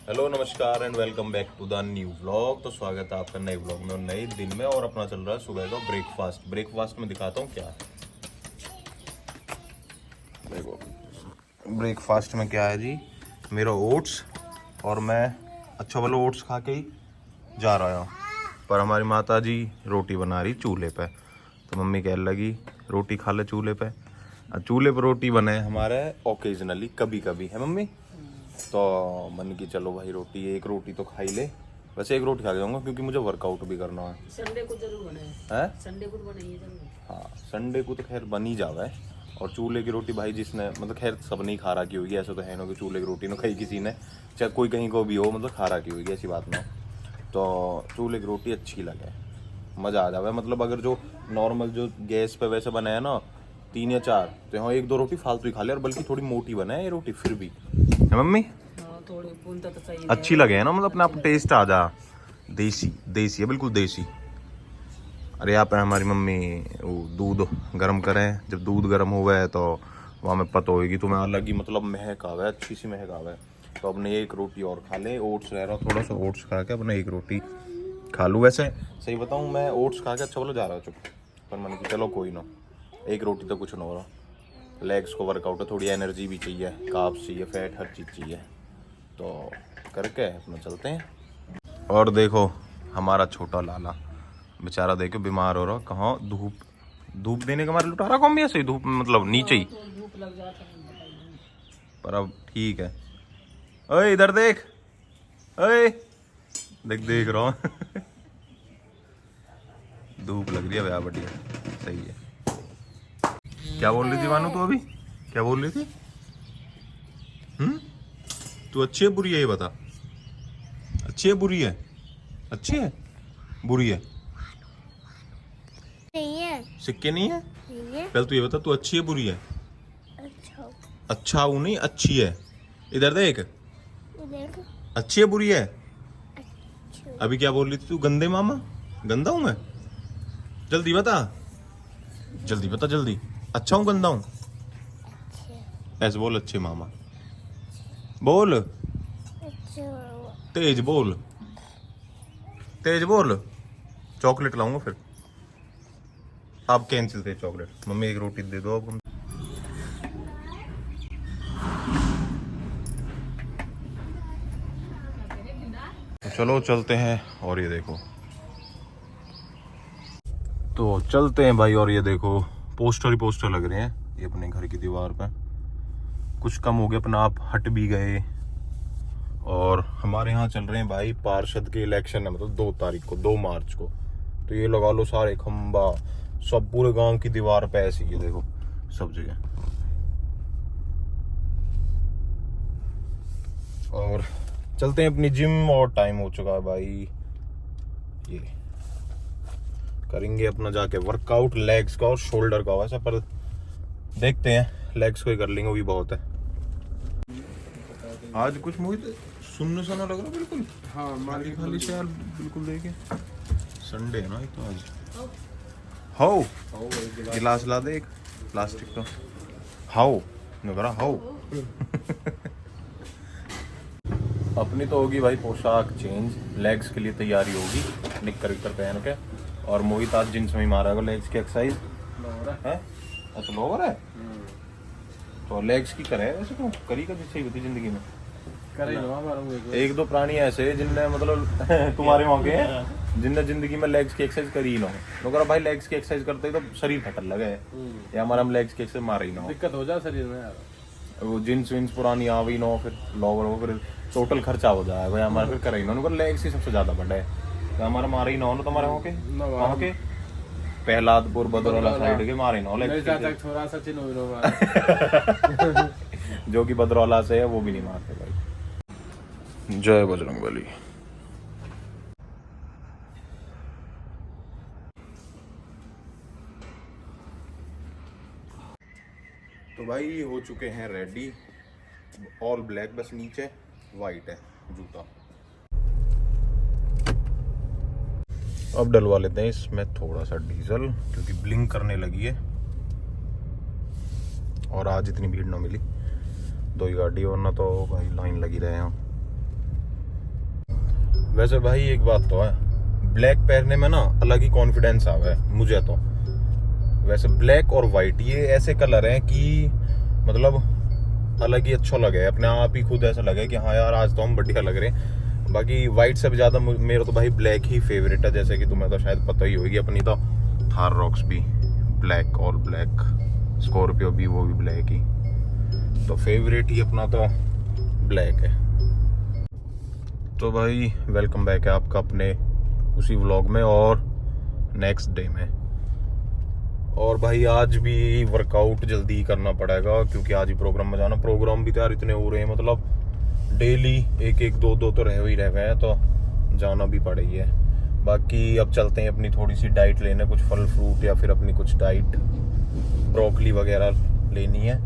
Hello नमस्कार and welcome back to the new vlog. तो स्वागत है आपका नए व्लॉग में और नए दिन में। और अपना चल रहा है सुबह का ब्रेकफास्ट में दिखाता हूँ क्या है। देखो ब्रेकफास्ट में क्या है जी, मेरा ओट्स। और मैं अच्छा वाला ओट्स खा के ही जा रहा हूँ, पर हमारी माता जी रोटी बना रही चूल्हे पे। तो मम्मी कहने लगी रोटी खा ले चूल्हे पे। चूल्हे पर रोटी बने हमारे ओकेजनली, कभी कभी है मम्मी। तो मन की चलो भाई रोटी, एक रोटी तो खा ही ले। वैसे एक रोटी खा के जाऊंगा क्योंकि मुझे वर्कआउट भी करना है। संडे को जरूर बनाए हैं? संडे को बनाइए जरूर। हाँ संडे को तो खैर बन ही जावे। और चूल्हे की रोटी भाई जिसने मतलब खैर सब नहीं खा रखी होगी, ऐसा तो है ना कि चूल्हे की रोटी ना खाई किसी ने, चाहे कोई कहीं को भी हो, मतलब खा रखी होगी, ऐसी बात ना। तो चूल्हे की रोटी अच्छी लगे, मज़ा आ जावे। मतलब अगर जो नॉर्मल जो गैस पे वैसे बने है ना 3 या 4, तो यहाँ 1-2 रोटी फालतू ही खा ले। और बल्कि थोड़ी मोटी बने ये रोटी फिर भी है मम्मी, थोड़ी पूंता तो चाहिए, अच्छी लगे है ना, मतलब अपने आप टेस्ट आ जा। देसी देसी है, बिल्कुल देसी। अरे यहाँ पे हमारी मम्मी वो दूध गर्म करें, जब दूध गर्म हुआ है तो वहाँ में पता होगी तुम्हें, अलग ही मतलब महक आवे, अच्छी सी महक आवे। तो अपने एक रोटी और खा ले। ओट्स रह रहा, थोड़ा सा ओट्स खा के अपने एक रोटी खा लूँ। वैसे सही बताऊँ मैं ओट्स खा के अच्छा बोलो जा रहा हूँ चुप, पर मन की चलो कोई ना, एक रोटी तो कुछ ना हो रहा। लेग्स को वर्कआउट है, थोड़ी एनर्जी भी चाहिए, कार्ब्स चाहिए, फैट, हर चीज़ चाहिए। तो करके अपना चलते हैं। और देखो हमारा छोटा लाला बेचारा देखो बीमार हो रहा, कहाँ धूप देने का हमारे लुटा रहा कौन भी ऐसे ही धूप में, मतलब नीचे ही। तो धूप लग जाता है। पर अब ठीक है। ओए इधर देख, ओए देख देख रहा हूँ धूप लग रही है भैया, बढ़िया सही है। क्या बोल रही थी मानो तू अभी, क्या बोल रही थी? तू अच्छी है बुरी है ये बता। अच्छी है बुरी है? अच्छी है बुरी है? नहीं है। सिक्के नहीं है? नहीं है। पहले तू ये बता, तू अच्छी है बुरी है? अच्छा अच्छा वो नहीं, अच्छी है। इधर देख, देख। अच्छी है बुरी है? अच्छा। अभी क्या बोल रही थी तू? गंदे मामा, गंदा हूं मैं? जल्दी बता, जल्दी बता जल्दी। अच्छा हूँ गंदा हूँ? ऐसे बोल, अच्छे मामा बोल, अच्छा। तेज बोल, तेज बोल। चॉकलेट लाऊंगा फिर। आप कैंसिल थे चॉकलेट, मम्मी एक रोटी दे दो अब हम। तो चलो चलते हैं। और ये देखो, तो चलते हैं भाई। और ये देखो पोस्टर ही पोस्टर लग रहे हैं ये अपने घर की दीवार पे। कुछ कम हो गया, अपना आप हट भी गए। और हमारे यहाँ चल रहे हैं भाई पार्षद के इलेक्शन है, मतलब 2 तारीख को, 2 मार्च को। तो ये लगा लो सारे खंबा सब पूरे गांव की दीवार पे ऐसी, ये देखो सब जगह। और चलते हैं अपनी जिम, और टाइम हो चुका है भाई। ये करेंगे अपना जाके वर्कआउट लेग्स का और शोल्डर का वैसे, पर देखते हैं लेग्स को ही कर लेंगे, वो भी बहुत है। आज कुछ मुझे सुनने सुना लग रहा बिल्कुल। हाँ खाली खाली से यार बिल्कुल। देखे संडे है ना एक तो आज। हाउ गिलास ला दे एक प्लास्टिक का। हाउ मैं कह रहा हाउ अपनी तो होगी भाई पोशाक चेंज, लेग्स के लिए तैयारी होगी निक्कर विक्कर पहन के। और मोहित आज जींस में ही मारेगा लेग्स की एक्सरसाइज है। अच्छा लोवर है तो लेग्स की करे वैसे तो करी का जिससे ही होती जिंदगी में। एक दो प्राणी ऐसे जिनने मतलब तुम्हारे वहाँ के हैं जिनने जिंदगी में लेग्स की एक्सरसाइज करी ही ना हो। अगर भाई लेग्स की एक्सरसाइज करते तो शरीर फटल लगे, या हमारा हम लेग्स की एक्सरसाइज मार ही ना हो, दिक्कत हो जाए शरीर में यार। वो जींस विंस पुरानी आ गई ना हो, फिर लोवर हो, फिर टोटल खर्चा हो जाए भाई हमारा, फिर करे ही ना। लेग्स ही सबसे ज्यादा बड़ा है, तो हमारा मारे ही ना हो। तुम्हारे वहाँ के प्रहलादपुर बदरौला साइड के मारे ना हो लेग्स। थोड़ा सा चिन्ह जो कि बदरौला से है वो भी नहीं मारते भाई। जय बजरंगबली। तो भाई हो चुके हैं रेडी, ऑल ब्लैक, बस नीचे वाइट है जूता। अब डलवा लेते हैं इसमें थोड़ा सा डीजल, क्योंकि ब्लिंक करने लगी है। और आज इतनी भीड़ ना मिली, 2 ही गाड़ी, वरना तो भाई लाइन लगी रहे हैं। वैसे भाई एक बात तो है, ब्लैक पहनने में ना अलग ही कॉन्फिडेंस आ गया है मुझे तो। वैसे ब्लैक और वाइट ये ऐसे कलर हैं कि मतलब अलग ही अच्छा लगे, अपने आप ही खुद ऐसा लगे कि हाँ यार आज तो हम बढ़िया लग रहे हैं। बाकी वाइट से भी ज़्यादा मेरा तो भाई ब्लैक ही फेवरेट है, जैसे कि तुम्हें तो शायद पता ही होगी, अपनी तो थार रॉक्स भी ब्लैक, और ब्लैक स्कॉर्पियो भी वो भी ब्लैक ही, तो फेवरेट ही अपना तो ब्लैक है। तो भाई वेलकम बैक है आपका अपने उसी व्लॉग में और नेक्स्ट डे में। और भाई आज भी वर्कआउट जल्दी करना पड़ेगा क्योंकि आज ही प्रोग्राम में जाना। प्रोग्राम भी तो यार इतने हो रहे हैं, मतलब डेली एक एक दो दो तो रह ही रह गए हैं, तो जाना भी पड़ेगी है। बाकी अब चलते हैं अपनी थोड़ी सी डाइट लेने, कुछ फल फ्रूट या फिर अपनी कुछ डाइट ब्रोकली वगैरह लेनी है,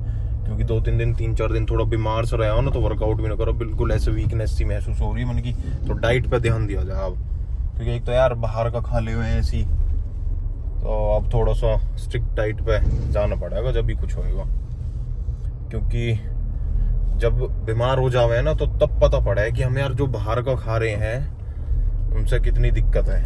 क्योंकि 2-3 दिन 3-4 दिन थोड़ा बीमार सा रहा हो ना, तो वर्कआउट भी ना करो, बिल्कुल ऐसे वीकनेस सी महसूस हो रही है मन की। तो डाइट पे ध्यान दिया जाए अब, क्योंकि एक तो यार बाहर का खा ले हुए हैं ऐसी, तो अब थोड़ा सा स्ट्रिक्ट डाइट पे जाना पड़ेगा जब भी कुछ होएगा। क्योंकि जब बीमार हो जावे ना तो तब पता पड़ा है कि हम यार जो बाहर का खा रहे हैं उनसे कितनी दिक्कत है।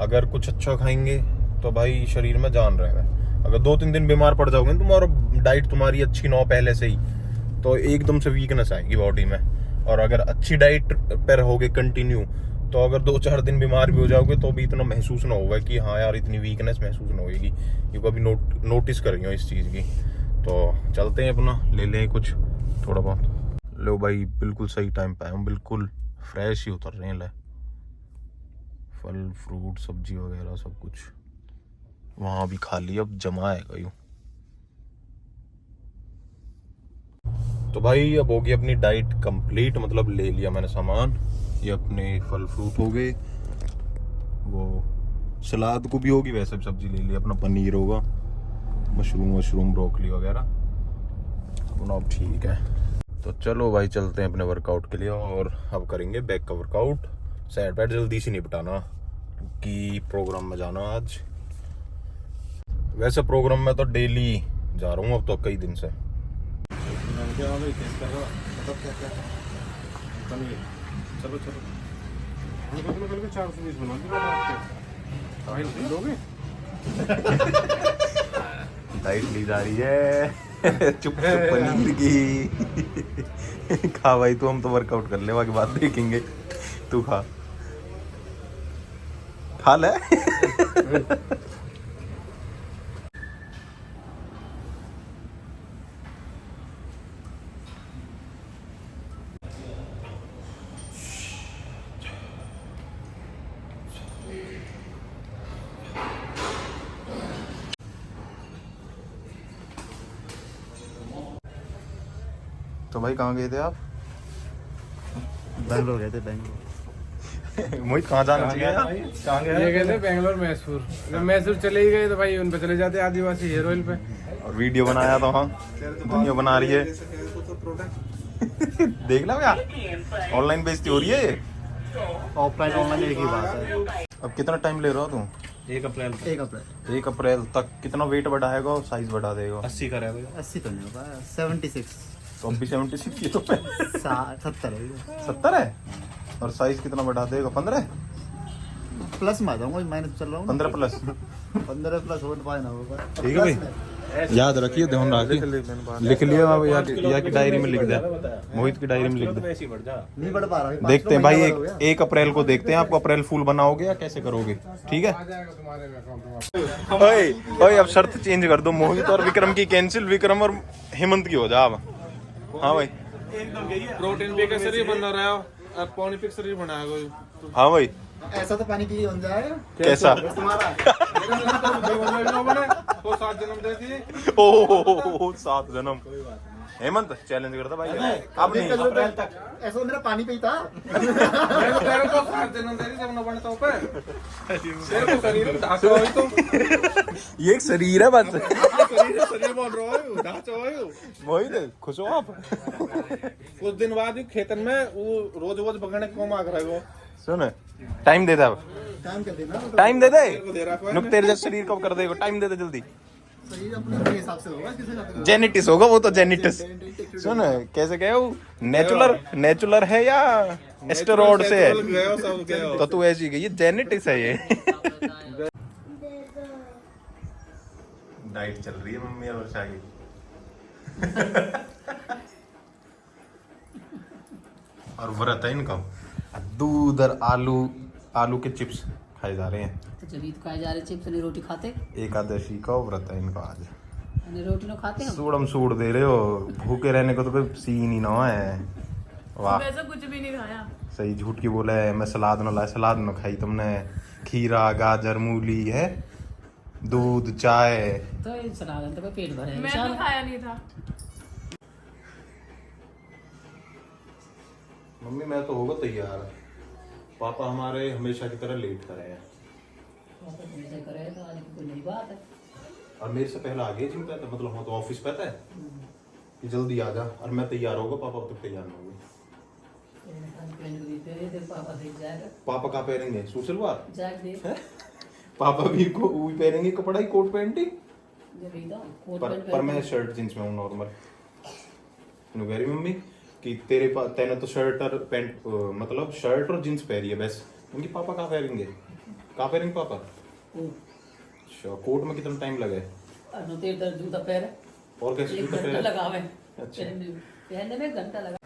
अगर कुछ अच्छा खाएंगे तो भाई शरीर में जान रहेगा। अगर 2-3 दिन बीमार पड़ जाओगे तुम्हारा डाइट तुम्हारी अच्छी ना हो पहले से ही, तो एकदम से वीकनेस आएगी बॉडी में। और अगर अच्छी डाइट पर रहोगे कंटिन्यू, तो अगर 2-4 दिन बीमार भी हो जाओगे तो भी इतना महसूस ना होगा कि हाँ यार इतनी वीकनेस महसूस ना होगी, क्योंकि अभी नोटिस कर रही हो इस चीज़ की। तो चलते हैं अपना ले लें कुछ थोड़ा बहुत। लो भाई बिल्कुल सही टाइम पे आए हम, बिल्कुल फ्रेश ही उतर रहे हैं। ले फल फ्रूट सब्जी वगैरह सब कुछ वहाँ भी खा लिया, अब जमा है यूँ। तो भाई अब होगी अपनी डाइट कंप्लीट, मतलब ले लिया मैंने सामान। ये अपने फल फ्रूट हो गए, वो सलाद को भी होगी, वैसे भी सब्जी ले ली, अपना पनीर होगा, मशरूम ब्रोकली वगैरह अपना। अब ठीक है, तो चलो भाई चलते हैं अपने वर्कआउट के लिए, और अब करेंगे बैक का वर्कआउट। सैड पैड जल्दी से निपटाना क्योंकि प्रोग्राम में जाना आज। वैसे प्रोग्राम में तो डेली जा रहा हूँ अब तो कई दिन से। चलो 420 बना डाइट ली जा रही है चुप पनीर की। खा भाई तू, हम तो वर्कआउट कर ले, बाकी बात देखेंगे। तू खा ले। तो भाई कहाँ गए थे आप? बैंगलोर गए थे, बैंगलोर। मोहित कहाँ जाना चाहिए? कहाँ गए? ये गए थे बैंगलोर मैसूर। जब मैसूर चले ही गए तो भाई उन पे चले जाते आदिवासी हेयर ऑयल पे। और वीडियो बनाया तो हाँ दुनिया बना रही है। देख लो यार, ऑनलाइन बेइज्जती हो रही है ये। ऑफलाइन ऑनलाइन एक ही बात है। अब कितना टाइम ले रहा हो तुम? 1 अप्रैल तक कितना वेट बढ़ाएगा और साइज बढ़ा देगा? 80 का रहेगा। 80 तो नहीं होगा, 76। तो अब भी 76 ये तो 70 है। 70 है। और साइज कितना बढ़ा देगा? 15 प्लस में आ जाऊंगा, माइनस चल रहा हूँ। 15 प्लस। 15 प्लस हो पाए ना होगा। ठीक है भाई, याद रखिए, ध्यान रखिए, लिख लिया या की डायरी में लिख दे, मोहित की डायरी में लिख दे। नहीं बढ़ पा रहा। देखते हैं भाई, 1 अप्रैल को देखते हैं आपको अप्रैल फूल बनाओगे या कैसे करोगे। ठीक है ओए अब शर्त चेंज कर दो, मोहित और विक्रम की कैंसिल, विक्रम और हेमंत की हो जा अब। हाँ भाई प्रोटीन पी के शरीर बन रहा है और पानी पी के शरीर बनाएगा। हाँ भाई ऐसा तो पानी पी बन जाएगा। कैसा? तुम्हारा वो 7 जन्म देती है। ओह 7 जन्म। हेमंत चैलेंज करता भाई अब नहीं। अप्रैल तक ऐसा मेरा पानी पी था। मैं तो कह रहा हूँ 7 जन्म दे रही जब न बनता पे तेरे को शरीर ढांचा हो तो ये एक शरीर है बस। शरीर बोल रहा है ढांचा हो। मोहित खुश हो आप? कुछ दिन बाद ही खेतन में वो रोज बगने को मांग रहा है। वो सुन टाइम दे दे, अब काम कर देना। टाइम दे दे, नुक तेरे जैसे शरीर कब कर देगा, टाइम दे दे जल्दी। शरीर अपने हिसाब से होगा किसी का जेनेटिस होगा वो तो, जेनेटिस। सुन कैसे गए वो, नेचुरल है या स्टेरॉइड से है? गया सब गया तो तू ऐसी गई, ये जेनेटिक्स है ये। डाइट चल रही है मम्मी और वर्षा की। और व्रत है इनका, दूध और आलू के चिप्स खाए जा रहे हैं। तो जब ईद खाए जा रहे चिप्स नहीं रोटी खाते, एकादशी का व्रत है इनका आज। नहीं रोटी ना खाते हम। सूड़म सूड़ दे रहे हो, भूखे रहने को तो कोई सीन ही ना है। वाह वैसा कुछ भी नहीं खाया। सही, झूठ की बोला है। मैं सलाद न लाया, सलाद न खाई तुमने। खीरा, गाजर, मूली है, दूध, चाय। तो ये सलाद तो पेट भरे मैं तो खाया नहीं था। मम्मी मैं तो होगा तैयार, पापा हमारे हमेशा की तरह लेट कर रहे हैं। करे तो आज कोई नई बात है। और मेरे से पहले आ गए जिम पे, मतलब हम तो ऑफिस पे थे कि जल्दी आ जा, और मैं तैयार होगा, पापा अब तक तैयार ना होंगे। पापा देख जाएगा, पापा कहाँ पहनेंगे सूट सलवार? जाग देख पापा भी को वही पहनेंगे कपड़ा ही, कोट पैंट ही। जब इधर कोट पैंट पर मैं शर्ट जींस में हूँ नॉर्मल। नु कह रही मम्मी कि तेरे पास तेने तो शर्ट और पैंट मतलब शर्ट और जींस पहनी है बस। उनकी पापा कहाँ पहनेंगे? कहाँ पहनेंगे पापा? अच्छा, कोट में कितना टाइम लगे? तेरे दर्द जूता पैर और कैसे एक जूता घंटा पहने? लगावे। अच्छा। पहनने में घंटा लगा।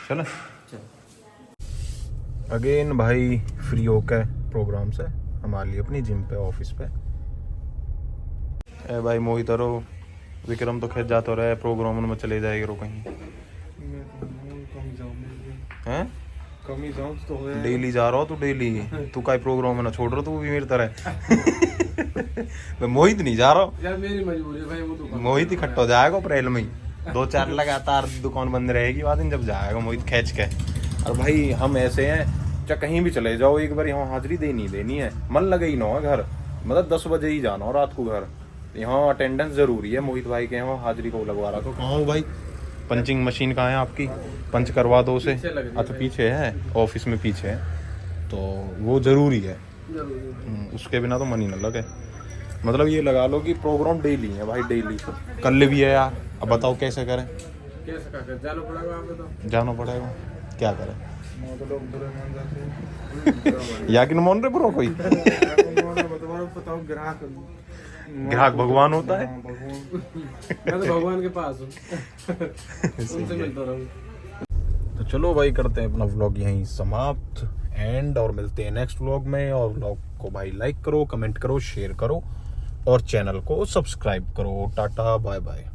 चलो अगेन भाई फ्री होकर प्रोग्राम से हम आ लिए अपनी जिम पे, ऑफिस पे। ए भाई मोहित रो विक्रम तो खेत जाते रहे, प्रोग्राम में चले जाएगा रो कहीं हैं? कम ही जाऊँ तो हो डेली जा रहा हो तू, डेली तू का प्रोग्राम है ना छोड़ रहा तू भी मेरी तरह। मैं मोहित नहीं जा रहा हूँ, यार मेरी मजबूरी है भाई, वो तो मोहित इकट्ठा हो जाएगा अप्रैल में ही। 2-4 लगातार दुकान बंद रहेगी, बाद में जब जाएगा मोहित खींच के। और भाई हम ऐसे हैं, चाहे कहीं भी चले जाओ एक बार यहाँ हाजिरी देनी है। मन लगे ही ना हो घर, मतलब 10 बजे ही जाना हो रात को घर, यहाँ अटेंडेंस जरूरी है। मोहित भाई के यहाँ हाजिरी को लगवा रहा। तो कहाँ हो भाई? पंचिंग मशीन कहाँ है आपकी? पंच करवा दो उसे। अच्छा पीछे है, ऑफिस में पीछे है, तो वो जरूरी है। उसके बिना तो मन ही न लगे। मतलब ये लगा लो कि प्रोग्राम डेली है भाई, डेली। कल भी है यार, अब बताओ कैसे करें? कैसे कर जाना पड़ेगा आपको, तो जाना पड़ेगा, क्या करें? तो लोग बुरे मान जाते हैं। या कि न मान रहे बुरा कोई? बताओ ग्राहक भगवान होता है। मैं तो भगवान के पास हूँ, उनसे मिलता रहूँ। तो चलो भाई करते हैं अपना व्लॉग यहीं समाप्त एंड, और मिलते हैं नेक्स्ट व्लॉग में। और व्लॉग को भाई लाइक करो, कमेंट करो, शेयर करो और चैनल को सब्सक्राइब करो। Tata bye bye.